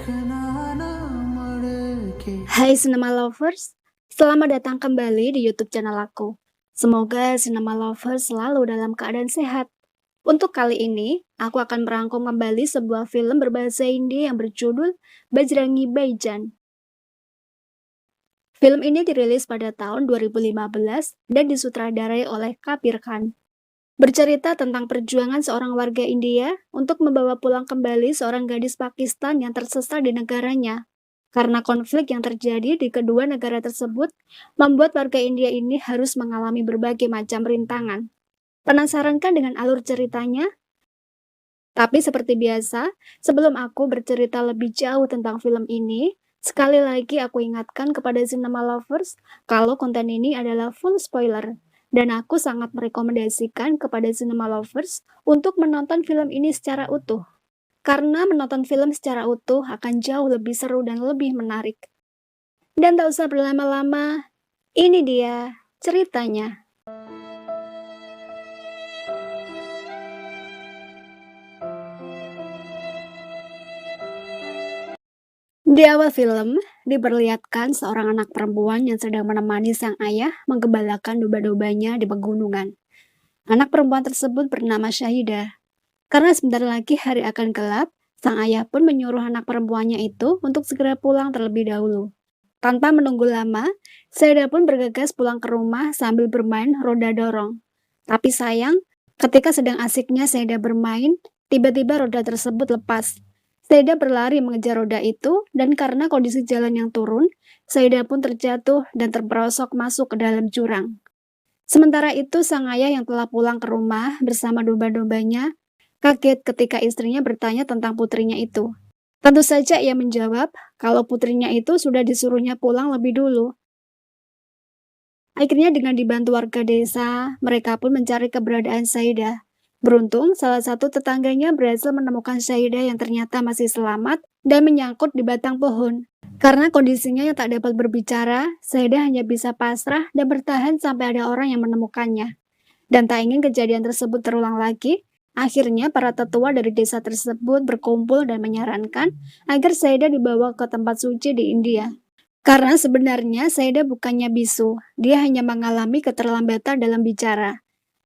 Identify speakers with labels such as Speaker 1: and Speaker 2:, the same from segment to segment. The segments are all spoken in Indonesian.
Speaker 1: Hai Cinema Lovers, selamat datang kembali di YouTube channel aku. Semoga Cinema Lovers selalu dalam keadaan sehat. Untuk kali ini, aku akan merangkum kembali sebuah film berbahasa India yang berjudul Bajrangi Bhaijaan. Film ini dirilis pada tahun 2015 dan disutradarai oleh Kabir Khan. Bercerita tentang perjuangan seorang warga India untuk membawa pulang kembali seorang gadis Pakistan yang tersesat di negaranya. Karena konflik yang terjadi di kedua negara tersebut, membuat warga India ini harus mengalami berbagai macam rintangan. Penasaran kan dengan alur ceritanya? Tapi seperti biasa, sebelum aku bercerita lebih jauh tentang film ini, sekali lagi aku ingatkan kepada cinema lovers kalau konten ini adalah full spoiler. Dan aku sangat merekomendasikan kepada cinema lovers untuk menonton film ini secara utuh. Karena menonton film secara utuh akan jauh lebih seru dan lebih menarik. Dan tak usah berlama-lama, ini dia ceritanya. Di awal film, diperlihatkan seorang anak perempuan yang sedang menemani sang ayah menggembalakan domba-dombanya di pegunungan. Anak perempuan tersebut bernama Syahidah. Karena sebentar lagi hari akan gelap, sang ayah pun menyuruh anak perempuannya itu untuk segera pulang terlebih dahulu. Tanpa menunggu lama, Syahidah pun bergegas pulang ke rumah sambil bermain roda dorong. Tapi sayang, ketika sedang asiknya Syahidah bermain, tiba-tiba roda tersebut lepas. Syahidah berlari mengejar roda itu, dan karena kondisi jalan yang turun, Syahidah pun terjatuh dan terperosok masuk ke dalam jurang. Sementara itu, sang ayah yang telah pulang ke rumah bersama domba-dombanya kaget ketika istrinya bertanya tentang putrinya itu. Tentu saja ia menjawab kalau putrinya itu sudah disuruhnya pulang lebih dulu. Akhirnya dengan dibantu warga desa, mereka pun mencari keberadaan Syahidah. Beruntung, salah satu tetangganya berhasil menemukan Syahidah yang ternyata masih selamat dan menyangkut di batang pohon. Karena kondisinya yang tak dapat berbicara, Syahidah hanya bisa pasrah dan bertahan sampai ada orang yang menemukannya. Dan tak ingin kejadian tersebut terulang lagi, akhirnya para tetua dari desa tersebut berkumpul dan menyarankan agar Syahidah dibawa ke tempat suci di India. Karena sebenarnya Syahidah bukannya bisu, dia hanya mengalami keterlambatan dalam bicara.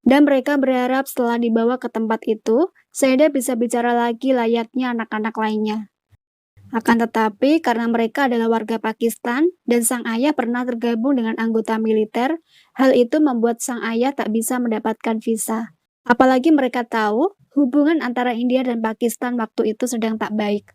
Speaker 1: Dan mereka berharap setelah dibawa ke tempat itu, Syahidah bisa bicara lagi layaknya anak-anak lainnya. Akan tetapi, karena mereka adalah warga Pakistan dan sang ayah pernah tergabung dengan anggota militer, hal itu membuat sang ayah tak bisa mendapatkan visa. Apalagi mereka tahu hubungan antara India dan Pakistan waktu itu sedang tak baik.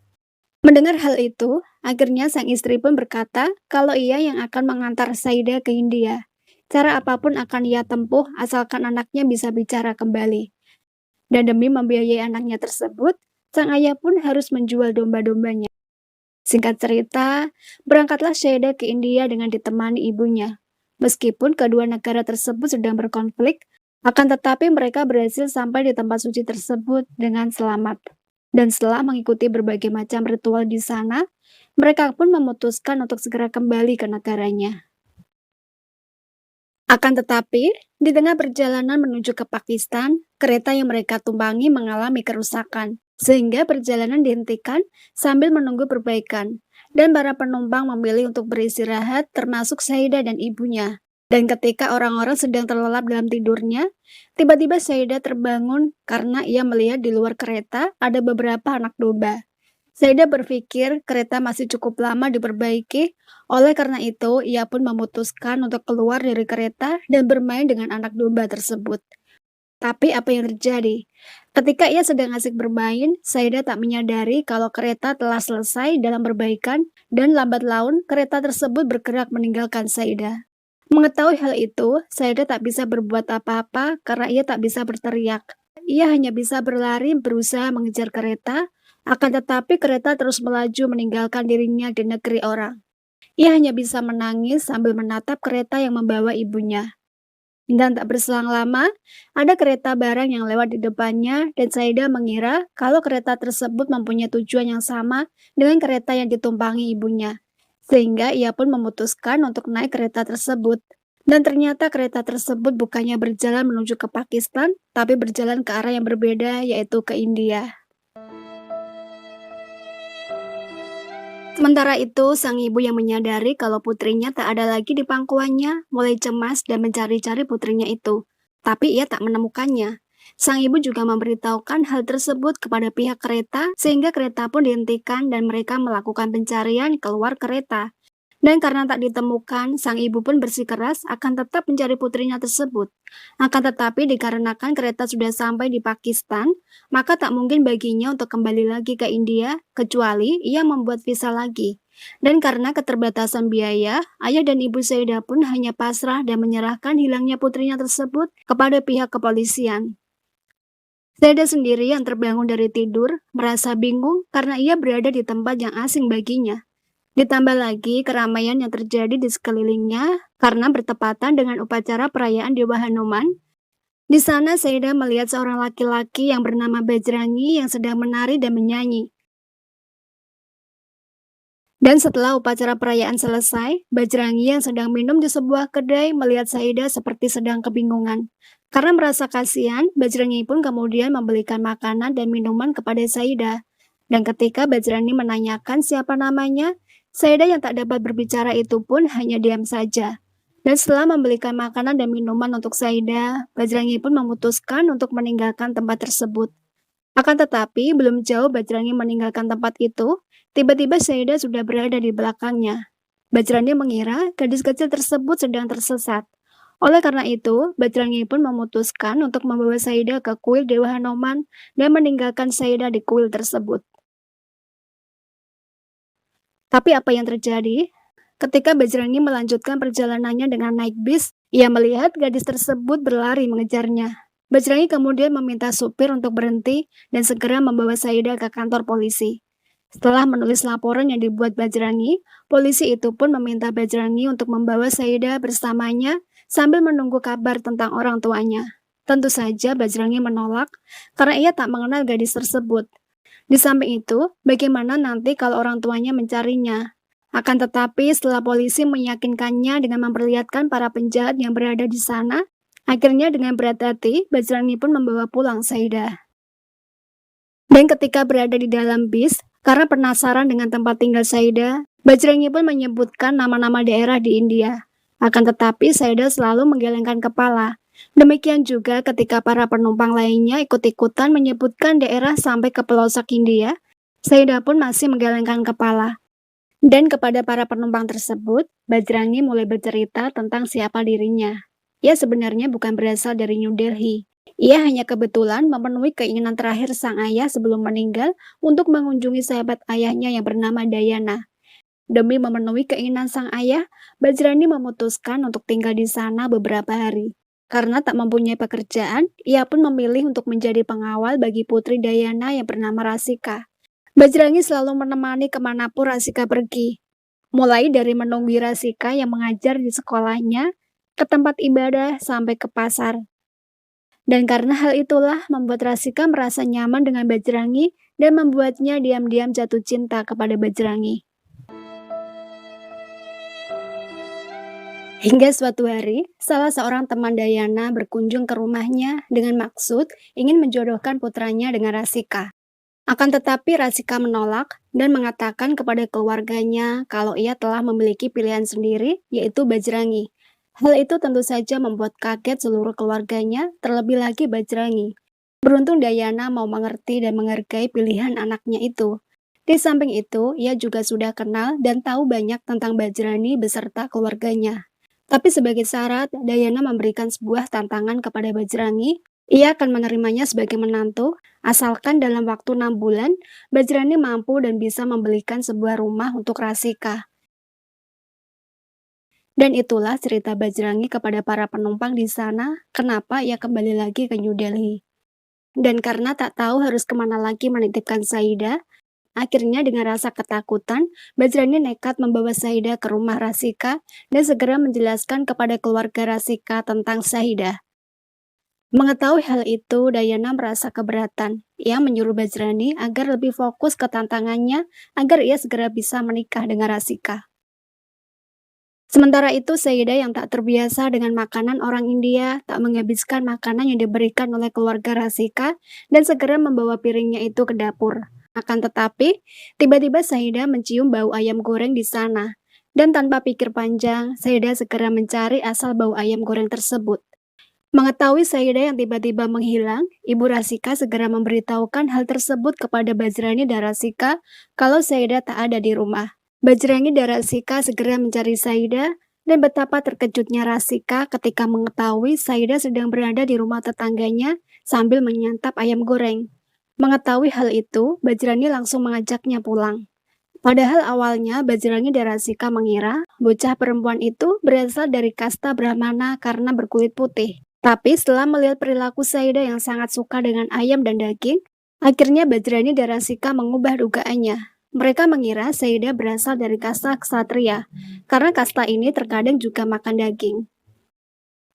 Speaker 1: Mendengar hal itu, akhirnya sang istri pun berkata kalau ia yang akan mengantar Syahidah ke India. Cara apapun akan ia tempuh asalkan anaknya bisa bicara kembali. Dan demi membiayai anaknya tersebut, sang ayah pun harus menjual domba-dombanya. Singkat cerita, berangkatlah Syahidah ke India dengan ditemani ibunya. Meskipun kedua negara tersebut sedang berkonflik, akan tetapi mereka berhasil sampai di tempat suci tersebut dengan selamat. Dan setelah mengikuti berbagai macam ritual di sana, mereka pun memutuskan untuk segera kembali ke negaranya. Akan tetapi, di tengah perjalanan menuju ke Pakistan, kereta yang mereka tumpangi mengalami kerusakan, sehingga perjalanan dihentikan sambil menunggu perbaikan, dan para penumpang memilih untuk beristirahat termasuk Syahidah dan ibunya. Dan ketika orang-orang sedang terlelap dalam tidurnya, tiba-tiba Syahidah terbangun karena ia melihat di luar kereta ada beberapa anak domba. Syahidah berpikir kereta masih cukup lama diperbaiki, oleh karena itu ia pun memutuskan untuk keluar dari kereta dan bermain dengan anak domba tersebut. Tapi apa yang terjadi? Ketika ia sedang asik bermain, Syahidah tak menyadari kalau kereta telah selesai dalam perbaikan dan lambat laun kereta tersebut bergerak meninggalkan Syahidah. Mengetahui hal itu, Syahidah tak bisa berbuat apa-apa karena ia tak bisa berteriak. Ia hanya bisa berlari berusaha mengejar kereta, akan tetapi kereta terus melaju meninggalkan dirinya di negeri orang. Ia hanya bisa menangis sambil menatap kereta yang membawa ibunya. Dan tak berselang lama, ada kereta barang yang lewat di depannya dan Syahidah mengira kalau kereta tersebut mempunyai tujuan yang sama dengan kereta yang ditumpangi ibunya. Sehingga ia pun memutuskan untuk naik kereta tersebut. Dan ternyata kereta tersebut bukannya berjalan menuju ke Pakistan, tapi berjalan ke arah yang berbeda, yaitu ke India. Sementara itu, sang ibu yang menyadari kalau putrinya tak ada lagi di pangkuannya, mulai cemas dan mencari-cari putrinya itu. Tapi ia tak menemukannya. Sang ibu juga memberitahukan hal tersebut kepada pihak kereta, sehingga kereta pun dihentikan dan mereka melakukan pencarian keluar kereta. Dan karena tak ditemukan, sang ibu pun bersikeras akan tetap mencari putrinya tersebut. Akan tetapi dikarenakan kereta sudah sampai di Pakistan, maka tak mungkin baginya untuk kembali lagi ke India, kecuali ia membuat visa lagi. Dan karena keterbatasan biaya, ayah dan ibu Saidah pun hanya pasrah dan menyerahkan hilangnya putrinya tersebut kepada pihak kepolisian. Saidah sendiri yang terbangun dari tidur, merasa bingung karena ia berada di tempat yang asing baginya. Ditambah lagi keramaian yang terjadi di sekelilingnya karena bertepatan dengan upacara perayaan Dewa Hanuman. Di sana Saidah melihat seorang laki-laki yang bernama Bajrangi yang sedang menari dan menyanyi. Dan setelah upacara perayaan selesai, Bajrangi yang sedang minum di sebuah kedai melihat Saidah seperti sedang kebingungan. Karena merasa kasihan, Bajrangi pun kemudian membelikan makanan dan minuman kepada Saidah. Dan ketika Bajrangi menanyakan siapa namanya, Saidah yang tak dapat berbicara itu pun hanya diam saja. Dan setelah membelikan makanan dan minuman untuk Saidah, Bajrangi pun memutuskan untuk meninggalkan tempat tersebut. Akan tetapi, belum jauh Bajrangi meninggalkan tempat itu, tiba-tiba Saidah sudah berada di belakangnya. Bajrangi mengira gadis kecil tersebut sedang tersesat. Oleh karena itu, Bajrangi pun memutuskan untuk membawa Saidah ke kuil Dewa Hanuman dan meninggalkan Saidah di kuil tersebut. Tapi apa yang terjadi? Ketika Bajrangi melanjutkan perjalanannya dengan naik bis, ia melihat gadis tersebut berlari mengejarnya. Bajrangi kemudian meminta supir untuk berhenti dan segera membawa Saidah ke kantor polisi. Setelah menulis laporan yang dibuat Bajrangi, polisi itu pun meminta Bajrangi untuk membawa Saidah bersamanya sambil menunggu kabar tentang orang tuanya. Tentu saja Bajrangi menolak karena ia tak mengenal gadis tersebut. Di samping itu, bagaimana nanti kalau orang tuanya mencarinya? Akan tetapi setelah polisi meyakinkannya dengan memperlihatkan para penjahat yang berada di sana, akhirnya dengan berat hati, Bajrangi pun membawa pulang Saidah. Dan ketika berada di dalam bis, karena penasaran dengan tempat tinggal Saidah, Bajrangi pun menyebutkan nama-nama daerah di India. Akan tetapi Saidah selalu menggelengkan kepala. Demikian juga ketika para penumpang lainnya ikut-ikutan menyebutkan daerah sampai ke pelosok India, Saidah pun masih menggelengkan kepala. Dan kepada para penumpang tersebut, Bajrangi mulai bercerita tentang siapa dirinya. Ia sebenarnya bukan berasal dari New Delhi. Ia hanya kebetulan memenuhi keinginan terakhir sang ayah sebelum meninggal untuk mengunjungi sahabat ayahnya yang bernama Dayana. Demi memenuhi keinginan sang ayah, Bajrangi memutuskan untuk tinggal di sana beberapa hari. Karena tak mempunyai pekerjaan, ia pun memilih untuk menjadi pengawal bagi putri Dayana yang bernama Rasika. Bajrangi selalu menemani kemanapun Rasika pergi. Mulai dari menunggu Rasika yang mengajar di sekolahnya, ke tempat ibadah, sampai ke pasar. Dan karena hal itulah membuat Rasika merasa nyaman dengan Bajrangi dan membuatnya diam-diam jatuh cinta kepada Bajrangi. Hingga suatu hari, salah seorang teman Dayana berkunjung ke rumahnya dengan maksud ingin menjodohkan putranya dengan Rasika. Akan tetapi Rasika menolak dan mengatakan kepada keluarganya kalau ia telah memiliki pilihan sendiri, yaitu Bajrangi. Hal itu tentu saja membuat kaget seluruh keluarganya, terlebih lagi Bajrangi. Beruntung Dayana mau mengerti dan menghargai pilihan anaknya itu. Di samping itu, ia juga sudah kenal dan tahu banyak tentang Bajrangi beserta keluarganya. Tapi sebagai syarat, Dayana memberikan sebuah tantangan kepada Bajrangi. Ia akan menerimanya sebagai menantu, asalkan dalam waktu 6 bulan, Bajrangi mampu dan bisa membelikan sebuah rumah untuk Rasika. Dan itulah cerita Bajrangi kepada para penumpang di sana, kenapa ia kembali lagi ke New Delhi. Dan karena tak tahu harus kemana lagi menitipkan Saidah, akhirnya dengan rasa ketakutan, Bajrangi nekat membawa Saidah ke rumah Rasika dan segera menjelaskan kepada keluarga Rasika tentang Saidah. Mengetahui hal itu, Dayana merasa keberatan. Ia menyuruh Bajrangi agar lebih fokus ke tantangannya agar ia segera bisa menikah dengan Rasika. Sementara itu, Saidah yang tak terbiasa dengan makanan orang India tak menghabiskan makanan yang diberikan oleh keluarga Rasika dan segera membawa piringnya itu ke dapur. Akan tetapi, tiba-tiba Saidah mencium bau ayam goreng di sana. Dan tanpa pikir panjang, Saidah segera mencari asal bau ayam goreng tersebut. Mengetahui Saidah yang tiba-tiba menghilang, Ibu Rasika segera memberitahukan hal tersebut kepada Bajrani dan Rasika kalau Saidah tak ada di rumah. Bajrani dan Rasika segera mencari Saidah, dan betapa terkejutnya Rasika ketika mengetahui Saidah sedang berada di rumah tetangganya sambil menyantap ayam goreng. Mengetahui hal itu, Bajrani langsung mengajaknya pulang. Padahal awalnya Bajrani dan Rasika mengira bocah perempuan itu berasal dari kasta Brahmana karena berkulit putih. Tapi setelah melihat perilaku Saidah yang sangat suka dengan ayam dan daging, akhirnya Bajrani dan Rasika mengubah dugaannya. Mereka mengira Saidah berasal dari kasta ksatria, karena kasta ini terkadang juga makan daging.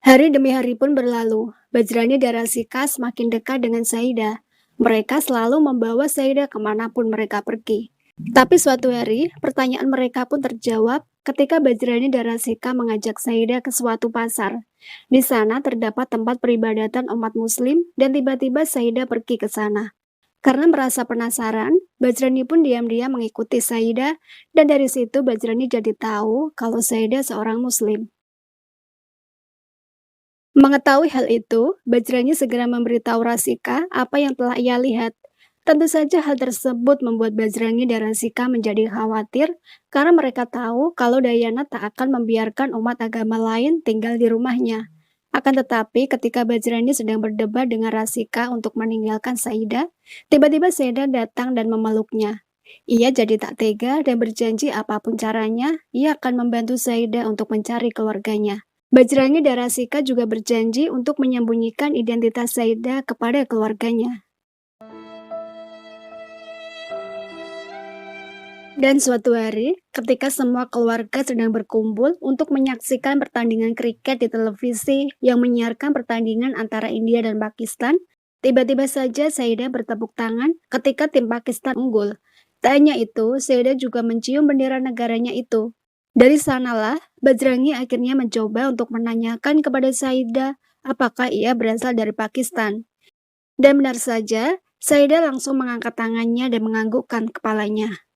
Speaker 1: Hari demi hari pun berlalu, Bajrani dan Rasika semakin dekat dengan Saidah. Mereka selalu membawa Saidah kemanapun mereka pergi. Tapi suatu hari, pertanyaan mereka pun terjawab ketika Bajrani dan Rasika mengajak Saidah ke suatu pasar. Di sana terdapat tempat peribadatan umat muslim dan tiba-tiba Saidah pergi ke sana. Karena merasa penasaran, Bajrani pun diam-diam mengikuti Saidah dan dari situ Bajrani jadi tahu kalau Saidah seorang muslim. Mengetahui hal itu, Bajrani segera memberitahu Rasika apa yang telah ia lihat. Tentu saja hal tersebut membuat Bajrani dan Rasika menjadi khawatir karena mereka tahu kalau Dayana tak akan membiarkan umat agama lain tinggal di rumahnya. Akan tetapi ketika Bajrani sedang berdebat dengan Rasika untuk meninggalkan Saidah, tiba-tiba Saidah datang dan memeluknya. Ia jadi tak tega dan berjanji apapun caranya, ia akan membantu Saidah untuk mencari keluarganya. Bajrani dan Rasika juga berjanji untuk menyembunyikan identitas Saidah kepada keluarganya. Dan suatu hari, ketika semua keluarga sedang berkumpul untuk menyaksikan pertandingan kriket di televisi yang menyiarkan pertandingan antara India dan Pakistan, tiba-tiba saja Saidah bertepuk tangan ketika tim Pakistan unggul. Tak hanya itu, Saidah juga mencium bendera negaranya itu. Dari sanalah, Bajrangi akhirnya mencoba untuk menanyakan kepada Saidah apakah ia berasal dari Pakistan. Dan benar saja, Saidah langsung mengangkat tangannya dan menganggukkan kepalanya.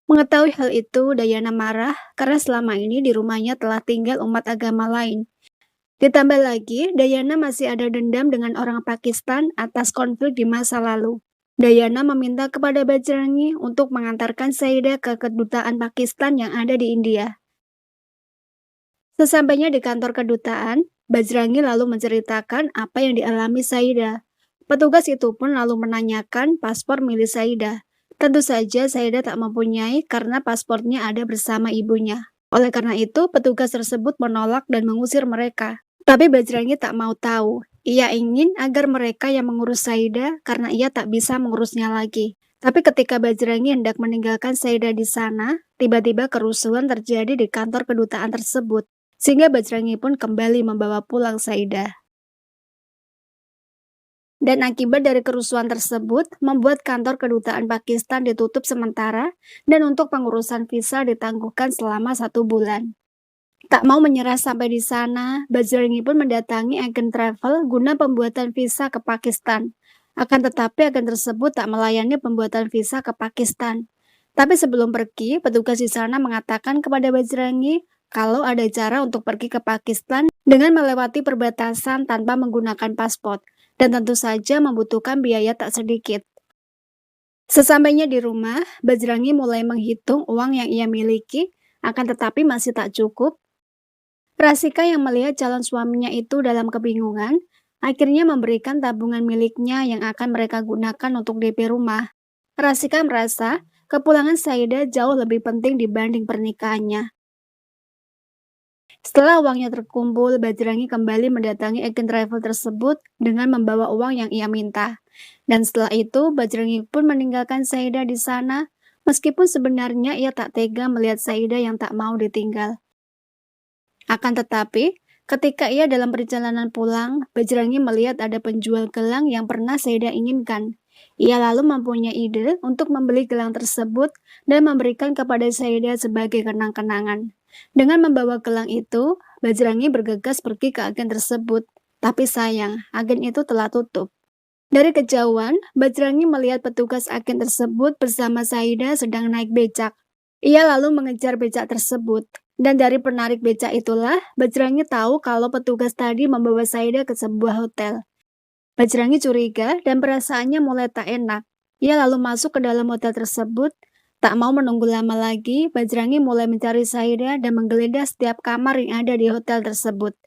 Speaker 1: Mengetahui hal itu, Dayana marah karena selama ini di rumahnya telah tinggal umat agama lain. Ditambah lagi, Dayana masih ada dendam dengan orang Pakistan atas konflik di masa lalu. Dayana meminta kepada Bajrangi untuk mengantarkan Saidah ke kedutaan Pakistan yang ada di India. Sesampainya di kantor kedutaan, Bajrangi lalu menceritakan apa yang dialami Saidah. Petugas itu pun lalu menanyakan paspor milik Saidah. Tentu saja Saidah tak mempunyai karena paspornya ada bersama ibunya. Oleh karena itu, petugas tersebut menolak dan mengusir mereka. Tapi Bajrangi tak mau tahu. Ia ingin agar mereka yang mengurus Saidah karena ia tak bisa mengurusnya lagi. Tapi ketika Bajrangi hendak meninggalkan Saidah di sana, tiba-tiba kerusuhan terjadi di kantor kedutaan tersebut. Sehingga Bajrangi pun kembali membawa pulang Saidah. Dan akibat dari kerusuhan tersebut, membuat kantor kedutaan Pakistan ditutup sementara dan untuk pengurusan visa ditangguhkan selama 1 bulan. Tak mau menyerah sampai di sana, Bajrangi pun mendatangi agen travel guna pembuatan visa ke Pakistan. Akan tetapi agen tersebut tak melayani pembuatan visa ke Pakistan. Tapi sebelum pergi, petugas di sana mengatakan kepada Bajrangi kalau ada cara untuk pergi ke Pakistan dengan melewati perbatasan tanpa menggunakan paspor. Dan tentu saja membutuhkan biaya tak sedikit. Sesampainya di rumah, Bajrangi mulai menghitung uang yang ia miliki, akan tetapi masih tak cukup. Rasika yang melihat calon suaminya itu dalam kebingungan, akhirnya memberikan tabungan miliknya yang akan mereka gunakan untuk DP rumah. Rasika merasa kepulangan Saidah jauh lebih penting dibanding pernikahannya. Setelah uangnya terkumpul, Bajrangi kembali mendatangi agen travel tersebut dengan membawa uang yang ia minta. Dan setelah itu, Bajrangi pun meninggalkan Saidah di sana, meskipun sebenarnya ia tak tega melihat Saidah yang tak mau ditinggal. Akan tetapi, ketika ia dalam perjalanan pulang, Bajrangi melihat ada penjual gelang yang pernah Saidah inginkan. Ia lalu mempunyai ide untuk membeli gelang tersebut dan memberikan kepada Saidah sebagai kenang-kenangan. Dengan membawa gelang itu, Bajrangi bergegas pergi ke agen tersebut. Tapi sayang, agen itu telah tutup. Dari kejauhan, Bajrangi melihat petugas agen tersebut bersama Saida sedang naik becak. Ia lalu mengejar becak tersebut. Dan dari penarik becak itulah, Bajrangi tahu kalau petugas tadi membawa Saida ke sebuah hotel. Bajrangi curiga dan perasaannya mulai tak enak. Ia lalu masuk ke dalam hotel tersebut. Tak mau menunggu lama lagi, Bajrangi mulai mencari Saida dan menggeledah setiap kamar yang ada di hotel tersebut.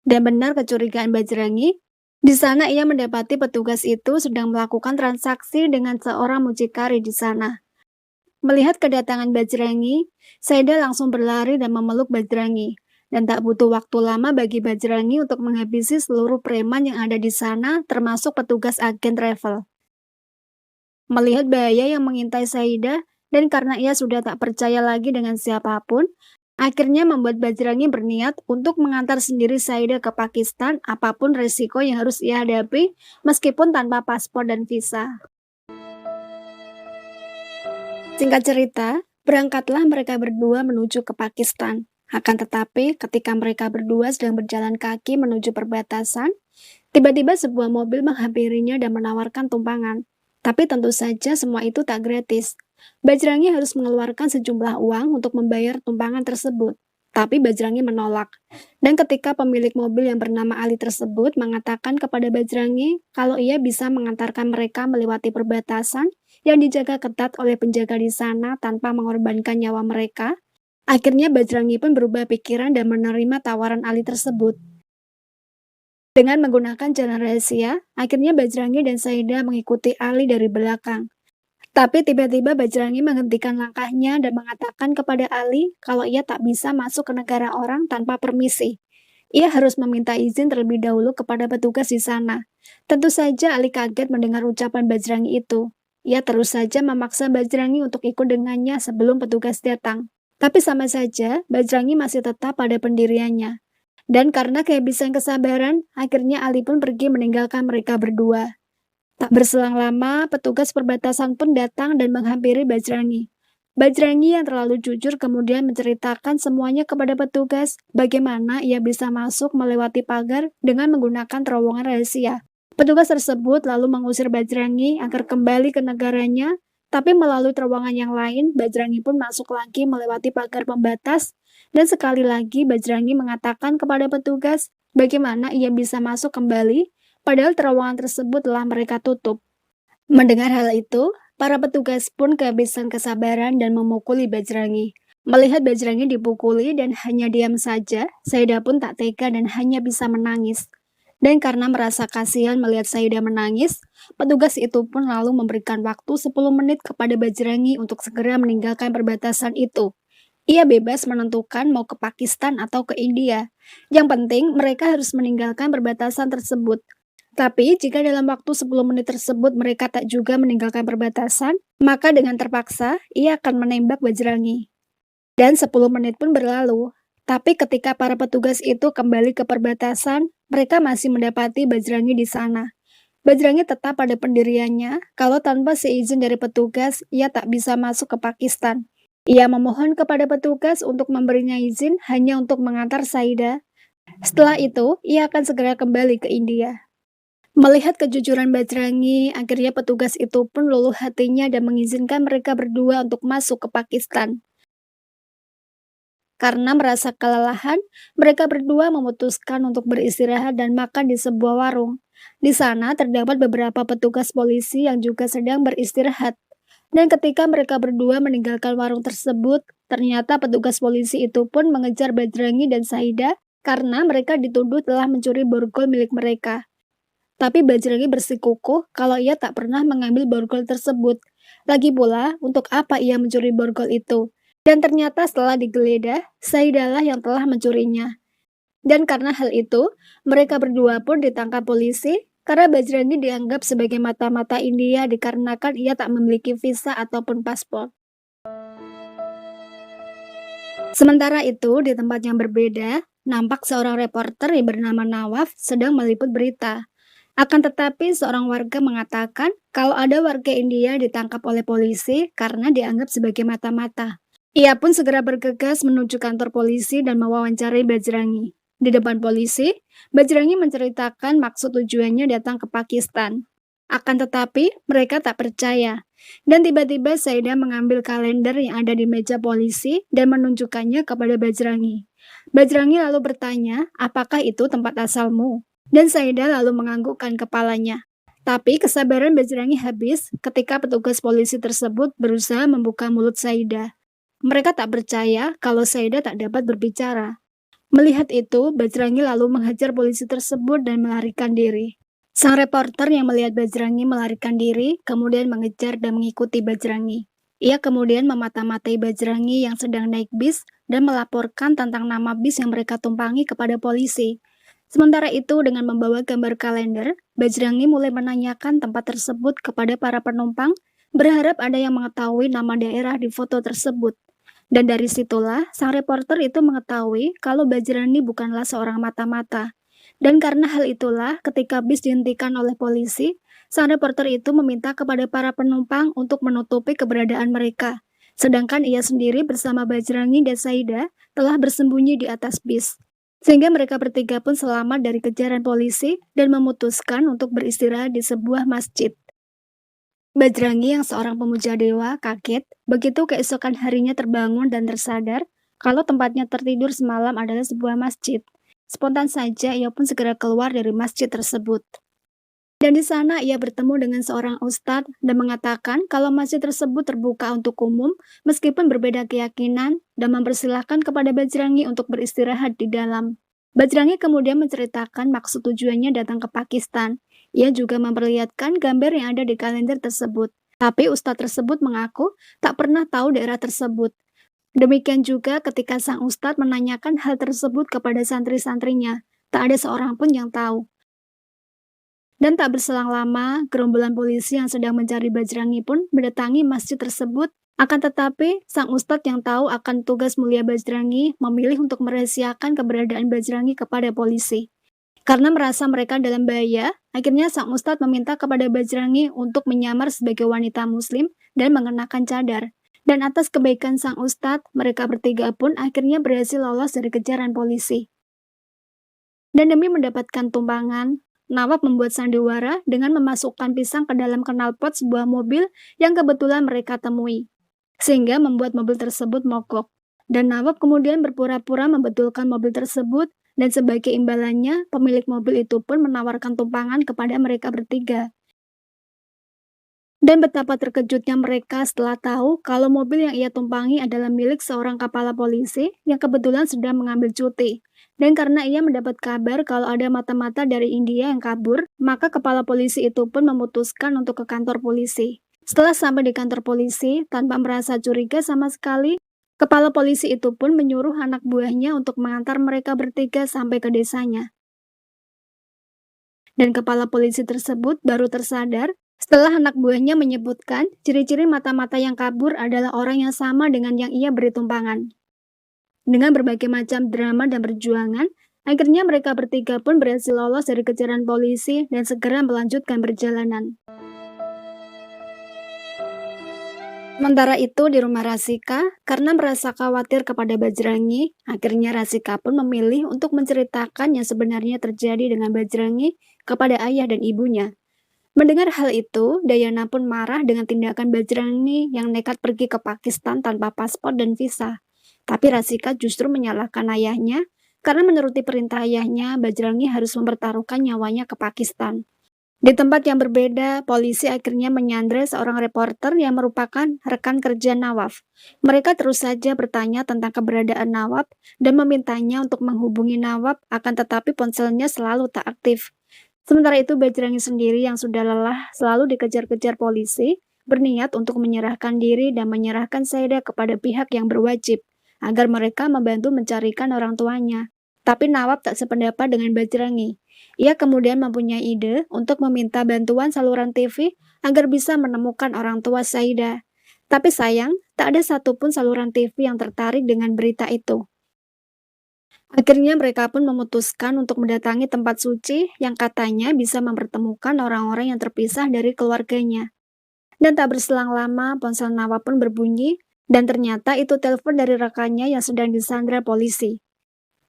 Speaker 1: Dan benar kecurigaan Bajrangi, di sana ia mendapati petugas itu sedang melakukan transaksi dengan seorang mucikari di sana. Melihat kedatangan Bajrangi, Saida langsung berlari dan memeluk Bajrangi. Dan tak butuh waktu lama bagi Bajrangi untuk menghabisi seluruh preman yang ada di sana, termasuk petugas agen travel. Melihat bahaya yang mengintai Saida, dan karena ia sudah tak percaya lagi dengan siapapun, akhirnya membuat Bajrangi berniat untuk mengantar sendiri Saida ke Pakistan apapun resiko yang harus ia hadapi, meskipun tanpa paspor dan visa. Singkat cerita, berangkatlah mereka berdua menuju ke Pakistan. Akan tetapi, ketika mereka berdua sedang berjalan kaki menuju perbatasan, tiba-tiba sebuah mobil menghampirinya dan menawarkan tumpangan. Tapi tentu saja semua itu tak gratis. Bajrangi harus mengeluarkan sejumlah uang untuk membayar tumpangan tersebut. Tapi Bajrangi menolak. Dan ketika pemilik mobil yang bernama Ali tersebut mengatakan kepada Bajrangi kalau ia bisa mengantarkan mereka melewati perbatasan yang dijaga ketat oleh penjaga di sana tanpa mengorbankan nyawa mereka, akhirnya Bajrangi pun berubah pikiran dan menerima tawaran Ali tersebut. Dengan menggunakan jalan rahasia, akhirnya Bajrangi dan Saida mengikuti Ali dari belakang. Tapi tiba-tiba Bajrangi menghentikan langkahnya dan mengatakan kepada Ali kalau ia tak bisa masuk ke negara orang tanpa permisi. Ia harus meminta izin terlebih dahulu kepada petugas di sana. Tentu saja Ali kaget mendengar ucapan Bajrangi itu. Ia terus saja memaksa Bajrangi untuk ikut dengannya sebelum petugas datang. Tapi sama saja, Bajrangi masih tetap pada pendiriannya. Dan karena kehabisan kesabaran, akhirnya Ali pun pergi meninggalkan mereka berdua. Tak berselang lama, petugas perbatasan pun datang dan menghampiri Bajrangi. Bajrangi yang terlalu jujur kemudian menceritakan semuanya kepada petugas, bagaimana ia bisa masuk melewati pagar dengan menggunakan terowongan rahasia. Petugas tersebut lalu mengusir Bajrangi agar kembali ke negaranya, tapi melalui terowongan yang lain, Bajrangi pun masuk lagi melewati pagar pembatas, dan sekali lagi Bajrangi mengatakan kepada petugas bagaimana ia bisa masuk kembali, padahal terowongan tersebut telah mereka tutup. Mendengar hal itu, para petugas pun kehabisan kesabaran dan memukuli Bajrangi. Melihat Bajrangi dipukuli dan hanya diam saja, Saida pun tak tega dan hanya bisa menangis. Dan karena merasa kasihan melihat Saida menangis, petugas itu pun lalu memberikan waktu 10 menit kepada Bajrangi untuk segera meninggalkan perbatasan itu. Ia bebas menentukan mau ke Pakistan atau ke India. Yang penting mereka harus meninggalkan perbatasan tersebut. Tapi jika dalam waktu 10 menit tersebut mereka tak juga meninggalkan perbatasan, maka dengan terpaksa ia akan menembak Bajrangi. Dan 10 menit pun berlalu. Tapi ketika para petugas itu kembali ke perbatasan, mereka masih mendapati Bajrangi di sana. Bajrangi tetap pada pendiriannya kalau tanpa seizin dari petugas ia tak bisa masuk ke Pakistan. Ia memohon kepada petugas untuk memberinya izin hanya untuk mengantar Saida. Setelah itu, ia akan segera kembali ke India. Melihat kejujuran Bajrangi, akhirnya petugas itu pun luluh hatinya dan mengizinkan mereka berdua untuk masuk ke Pakistan. Karena merasa kelelahan, mereka berdua memutuskan untuk beristirahat dan makan di sebuah warung. Di sana terdapat beberapa petugas polisi yang juga sedang beristirahat. Dan ketika mereka berdua meninggalkan warung tersebut, ternyata petugas polisi itu pun mengejar Bajrangi dan Saida karena mereka dituduh telah mencuri borgol milik mereka. Tapi Bajrangi bersikukuh kalau ia tak pernah mengambil borgol tersebut. Lagi pula, untuk apa ia mencuri borgol itu? Dan ternyata setelah digeledah, Saida lah yang telah mencurinya. Dan karena hal itu, mereka berdua pun ditangkap polisi karena Bajrangi dianggap sebagai mata-mata India dikarenakan ia tak memiliki visa ataupun paspor. Sementara itu, di tempat yang berbeda, nampak seorang reporter yang bernama Nawaf sedang meliput berita. Akan tetapi, seorang warga mengatakan kalau ada warga India ditangkap oleh polisi karena dianggap sebagai mata-mata. Ia pun segera bergegas menuju kantor polisi dan mewawancarai Bajrangi. Di depan polisi, Bajrangi menceritakan maksud tujuannya datang ke Pakistan. Akan tetapi, mereka tak percaya. Dan tiba-tiba Saidah mengambil kalender yang ada di meja polisi dan menunjukkannya kepada Bajrangi. Bajrangi lalu bertanya, apakah itu tempat asalmu? Dan Saidah lalu menganggukkan kepalanya. Tapi kesabaran Bajrangi habis ketika petugas polisi tersebut berusaha membuka mulut Saidah. Mereka tak percaya kalau Saidah tak dapat berbicara. Melihat itu, Bajrangi lalu menghajar polisi tersebut dan melarikan diri. Sang reporter yang melihat Bajrangi melarikan diri, kemudian mengejar dan mengikuti Bajrangi. Ia kemudian memata-matai Bajrangi yang sedang naik bis dan melaporkan tentang nama bis yang mereka tumpangi kepada polisi. Sementara itu, dengan membawa gambar kalender, Bajrangi mulai menanyakan tempat tersebut kepada para penumpang, berharap ada yang mengetahui nama daerah di foto tersebut. Dan dari situlah, sang reporter itu mengetahui kalau Bajrangi bukanlah seorang mata-mata. Dan karena hal itulah, ketika bis dihentikan oleh polisi, sang reporter itu meminta kepada para penumpang untuk menutupi keberadaan mereka. Sedangkan ia sendiri bersama Bajrangi dan Saidah telah bersembunyi di atas bis. Sehingga mereka bertiga pun selamat dari kejaran polisi dan memutuskan untuk beristirahat di sebuah masjid. Bajrangi yang seorang pemuja dewa kaget begitu keesokan harinya terbangun dan tersadar kalau tempatnya tertidur semalam adalah sebuah masjid. Spontan saja ia pun segera keluar dari masjid tersebut. Dan di sana ia bertemu dengan seorang ustadz dan mengatakan kalau masjid tersebut terbuka untuk umum meskipun berbeda keyakinan dan mempersilahkan kepada Bajrangi untuk beristirahat di dalam. Bajrangi kemudian menceritakan maksud tujuannya datang ke Pakistan. Ia juga memperlihatkan gambar yang ada di kalender tersebut. Tapi ustadz tersebut mengaku tak pernah tahu daerah tersebut. Demikian juga ketika sang ustadz menanyakan hal tersebut kepada santri-santrinya, tak ada seorang pun yang tahu. Dan tak berselang lama, gerombolan polisi yang sedang mencari Bajrangi pun mendatangi masjid tersebut. Akan tetapi, sang ustadz yang tahu akan tugas mulia Bajrangi memilih untuk merahasiakan keberadaan Bajrangi kepada polisi. Karena merasa mereka dalam bahaya, akhirnya sang ustadz meminta kepada Bajrangi untuk menyamar sebagai wanita muslim dan mengenakan cadar. Dan atas kebaikan sang ustadz, mereka bertiga pun akhirnya berhasil lolos dari kejaran polisi. Dan demi mendapatkan tumpangan, Nawab membuat sandiwara dengan memasukkan pisang ke dalam knalpot sebuah mobil yang kebetulan mereka temui. Sehingga membuat mobil tersebut mogok. Dan Nawab kemudian berpura-pura membetulkan mobil tersebut dan sebagai imbalannya, pemilik mobil itu pun menawarkan tumpangan kepada mereka bertiga. Dan betapa terkejutnya mereka setelah tahu kalau mobil yang ia tumpangi adalah milik seorang kepala polisi yang kebetulan sedang mengambil cuti. Dan karena ia mendapat kabar kalau ada mata-mata dari India yang kabur, maka kepala polisi itu pun memutuskan untuk ke kantor polisi. Setelah sampai di kantor polisi, tanpa merasa curiga sama sekali, kepala polisi itu pun menyuruh anak buahnya untuk mengantar mereka bertiga sampai ke desanya. Dan kepala polisi tersebut baru tersadar setelah anak buahnya menyebutkan ciri-ciri mata-mata yang kabur adalah orang yang sama dengan yang ia beri tumpangan. Dengan berbagai macam drama dan perjuangan, akhirnya mereka bertiga pun berhasil lolos dari kejaran polisi dan segera melanjutkan perjalanan. Sementara itu di rumah Rasika, karena merasa khawatir kepada Bajrangi, akhirnya Rasika pun memilih untuk menceritakan yang sebenarnya terjadi dengan Bajrangi kepada ayah dan ibunya. Mendengar hal itu, Dayana pun marah dengan tindakan Bajrangi yang nekat pergi ke Pakistan tanpa paspor dan visa. Tapi Rasika justru menyalahkan ayahnya, karena menuruti perintah ayahnya, Bajrangi harus mempertaruhkan nyawanya ke Pakistan. Di tempat yang berbeda, polisi akhirnya menyandra seorang reporter yang merupakan rekan kerja Nawaf. Mereka terus saja bertanya tentang keberadaan Nawaf dan memintanya untuk menghubungi Nawaf, akan tetapi ponselnya selalu tak aktif. Sementara itu Bajrangi sendiri yang sudah lelah selalu dikejar-kejar polisi, berniat untuk menyerahkan diri dan menyerahkan Saidah kepada pihak yang berwajib, agar mereka membantu mencarikan orang tuanya. Tapi Nawab tak sependapat dengan Bajrangi. Ia kemudian mempunyai ide untuk meminta bantuan saluran TV agar bisa menemukan orang tua Saidah. Tapi sayang, tak ada satupun saluran TV yang tertarik dengan berita itu. Akhirnya mereka pun memutuskan untuk mendatangi tempat suci yang katanya bisa mempertemukan orang-orang yang terpisah dari keluarganya. Dan tak berselang lama, ponsel Nawab pun berbunyi, dan ternyata itu telepon dari rekannya yang sedang disandra polisi.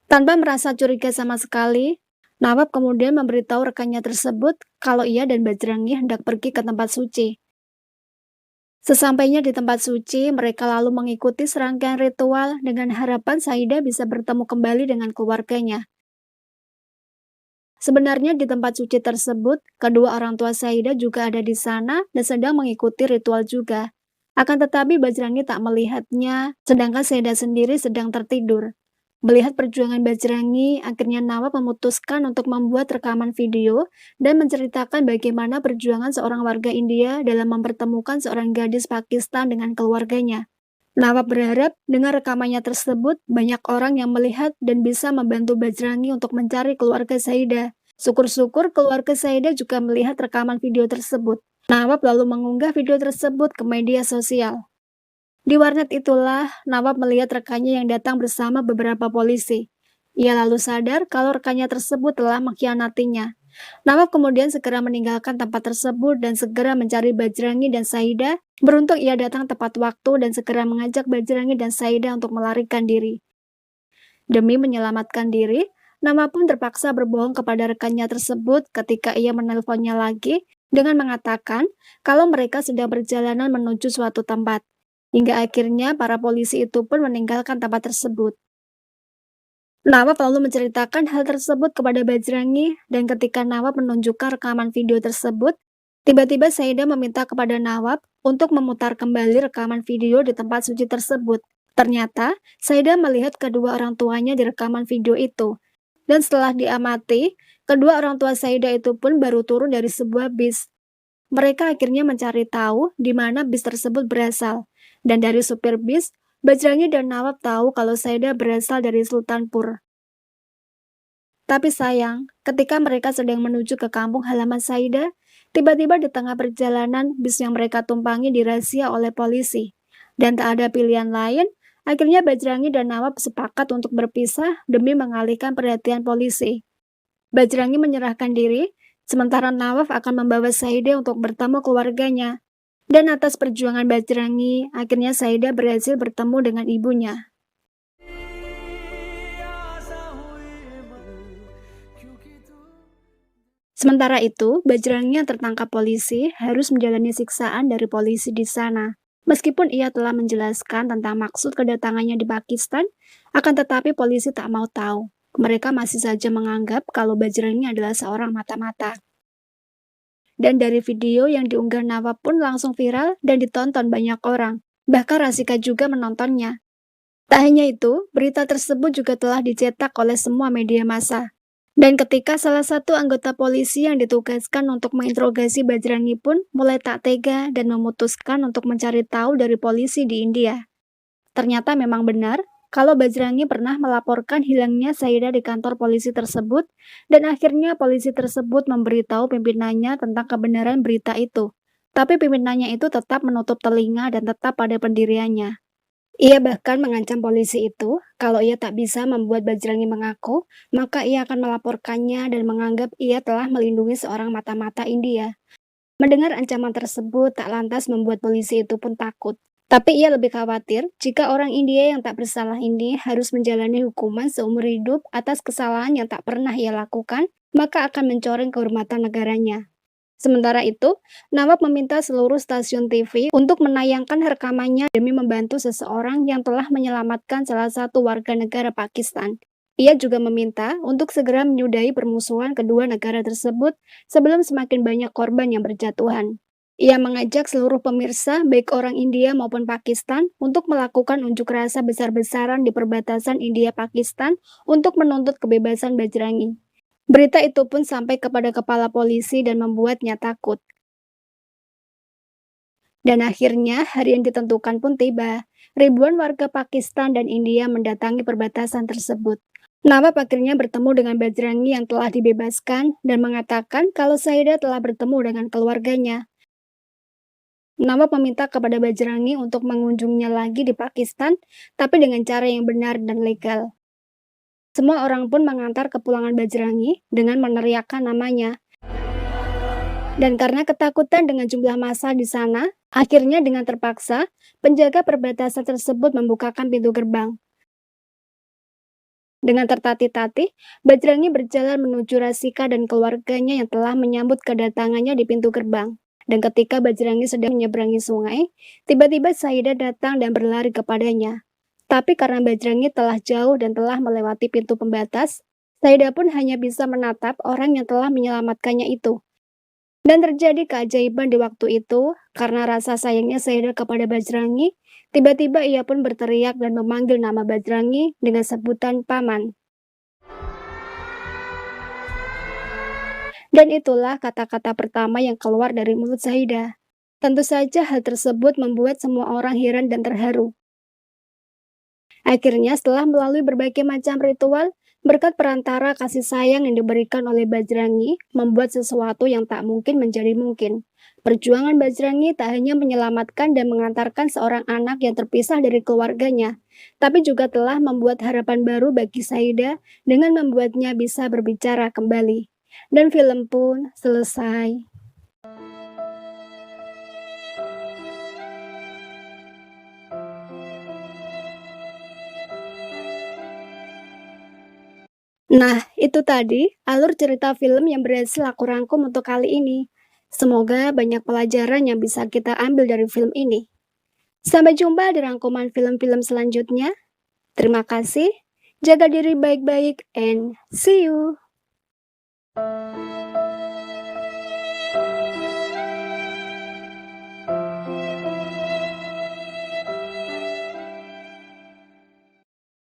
Speaker 1: Tanpa merasa curiga sama sekali, Nawab kemudian memberitahu rekannya tersebut kalau ia dan Bajrangi hendak pergi ke tempat suci. Sesampainya di tempat suci, mereka lalu mengikuti serangkaian ritual dengan harapan Saida bisa bertemu kembali dengan keluarganya. Sebenarnya di tempat suci tersebut, kedua orang tua Saida juga ada di sana dan sedang mengikuti ritual juga. Akan tetapi Bajrangi tak melihatnya, sedangkan Saida sendiri sedang tertidur. Melihat perjuangan Bajrangi, akhirnya Nawab memutuskan untuk membuat rekaman video dan menceritakan bagaimana perjuangan seorang warga India dalam mempertemukan seorang gadis Pakistan dengan keluarganya. Nawab berharap dengan rekamannya tersebut, banyak orang yang melihat dan bisa membantu Bajrangi untuk mencari keluarga Saida. Syukur-syukur keluarga Saida juga melihat rekaman video tersebut. Nawab lalu mengunggah video tersebut ke media sosial. Di warnet itulah, Nawab melihat rekannya yang datang bersama beberapa polisi. Ia lalu sadar kalau rekannya tersebut telah mengkhianatinya. Nawab kemudian segera meninggalkan tempat tersebut dan segera mencari Bajrangi dan Saida. Beruntung ia datang tepat waktu dan segera mengajak Bajrangi dan Saida untuk melarikan diri. Demi menyelamatkan diri, Nawab pun terpaksa berbohong kepada rekannya tersebut ketika ia menelponnya lagi dengan mengatakan kalau mereka sedang berjalanan menuju suatu tempat. Hingga akhirnya para polisi itu pun meninggalkan tempat tersebut. Nawab lalu menceritakan hal tersebut kepada Bajrangi dan ketika Nawab menunjukkan rekaman video tersebut, tiba-tiba Saida meminta kepada Nawab untuk memutar kembali rekaman video di tempat suci tersebut. Ternyata, Saida melihat kedua orang tuanya di rekaman video itu. Dan setelah diamati, kedua orang tua Saida itu pun baru turun dari sebuah bis. Mereka akhirnya mencari tahu di mana bis tersebut berasal. Dan dari supir bis, Bajrangi dan Nawab tahu kalau Saida berasal dari Sultanpur. Tapi sayang, ketika mereka sedang menuju ke kampung halaman Saida, tiba-tiba di tengah perjalanan bis yang mereka tumpangi dirazia oleh polisi. Dan tak ada pilihan lain, akhirnya Bajrangi dan Nawab sepakat untuk berpisah demi mengalihkan perhatian polisi. Bajrangi menyerahkan diri, sementara Nawab akan membawa Saida untuk bertemu keluarganya. Dan atas perjuangan Bajrangi, akhirnya Saida berhasil bertemu dengan ibunya. Sementara itu, Bajrangi yang tertangkap polisi harus menjalani siksaan dari polisi di sana. Meskipun ia telah menjelaskan tentang maksud kedatangannya di Pakistan, akan tetapi polisi tak mau tahu. Mereka masih saja menganggap kalau Bajrangi adalah seorang mata-mata. Dan dari video yang diunggah Nawab pun langsung viral dan ditonton banyak orang. Bahkan Rasika juga menontonnya. Tak hanya itu, berita tersebut juga telah dicetak oleh semua media massa. Dan ketika salah satu anggota polisi yang ditugaskan untuk menginterogasi Bajrangi pun mulai tak tega dan memutuskan untuk mencari tahu dari polisi di India. Ternyata memang benar kalau Bajrangi pernah melaporkan hilangnya Saida di kantor polisi tersebut dan akhirnya polisi tersebut memberitahu pimpinannya tentang kebenaran berita itu. Tapi pimpinannya itu tetap menutup telinga dan tetap pada pendiriannya. Ia bahkan mengancam polisi itu, kalau ia tak bisa membuat Bajrangi mengaku, maka ia akan melaporkannya dan menganggap ia telah melindungi seorang mata-mata India. Mendengar ancaman tersebut tak lantas membuat polisi itu pun takut. Tapi ia lebih khawatir jika orang India yang tak bersalah ini harus menjalani hukuman seumur hidup atas kesalahan yang tak pernah ia lakukan, maka akan mencoreng kehormatan negaranya. Sementara itu, Nawab meminta seluruh stasiun TV untuk menayangkan rekamannya demi membantu seseorang yang telah menyelamatkan salah satu warga negara Pakistan. Ia juga meminta untuk segera menyudahi permusuhan kedua negara tersebut sebelum semakin banyak korban yang berjatuhan. Ia mengajak seluruh pemirsa, baik orang India maupun Pakistan, untuk melakukan unjuk rasa besar-besaran di perbatasan India-Pakistan untuk menuntut kebebasan Bajrangi. Berita itu pun sampai kepada kepala polisi dan membuatnya takut. Dan akhirnya hari yang ditentukan pun tiba. Ribuan warga Pakistan dan India mendatangi perbatasan tersebut. Nawab akhirnya bertemu dengan Bajrangi yang telah dibebaskan dan mengatakan kalau Saida telah bertemu dengan keluarganya. Nawab meminta kepada Bajrangi untuk mengunjunginya lagi di Pakistan, tapi dengan cara yang benar dan legal. Semua orang pun mengantar kepulangan Bajrangi dengan meneriakkan namanya. Dan karena ketakutan dengan jumlah massa di sana, akhirnya dengan terpaksa, penjaga perbatasan tersebut membukakan pintu gerbang. Dengan tertatih-tatih, Bajrangi berjalan menuju Rasika dan keluarganya yang telah menyambut kedatangannya di pintu gerbang. Dan ketika Bajrangi sedang menyeberangi sungai, tiba-tiba Saida datang dan berlari kepadanya. Tapi karena Bajrangi telah jauh dan telah melewati pintu pembatas, Saida pun hanya bisa menatap orang yang telah menyelamatkannya itu. Dan terjadi keajaiban di waktu itu, karena rasa sayangnya Saida kepada Bajrangi, tiba-tiba ia pun berteriak dan memanggil nama Bajrangi dengan sebutan paman. Dan itulah kata-kata pertama yang keluar dari mulut Saida. Tentu saja hal tersebut membuat semua orang heran dan terharu. Akhirnya setelah melalui berbagai macam ritual, berkat perantara kasih sayang yang diberikan oleh Bajrangi, membuat sesuatu yang tak mungkin menjadi mungkin. Perjuangan Bajrangi tak hanya menyelamatkan dan mengantarkan seorang anak yang terpisah dari keluarganya, tapi juga telah membuat harapan baru bagi Saida dengan membuatnya bisa berbicara kembali. Dan film pun selesai. Nah, itu tadi alur cerita film yang berhasil aku rangkum untuk kali ini. Semoga banyak pelajaran yang bisa kita ambil dari film ini. Sampai jumpa di rangkuman film-film selanjutnya. Terima kasih, jaga diri baik-baik, and see you!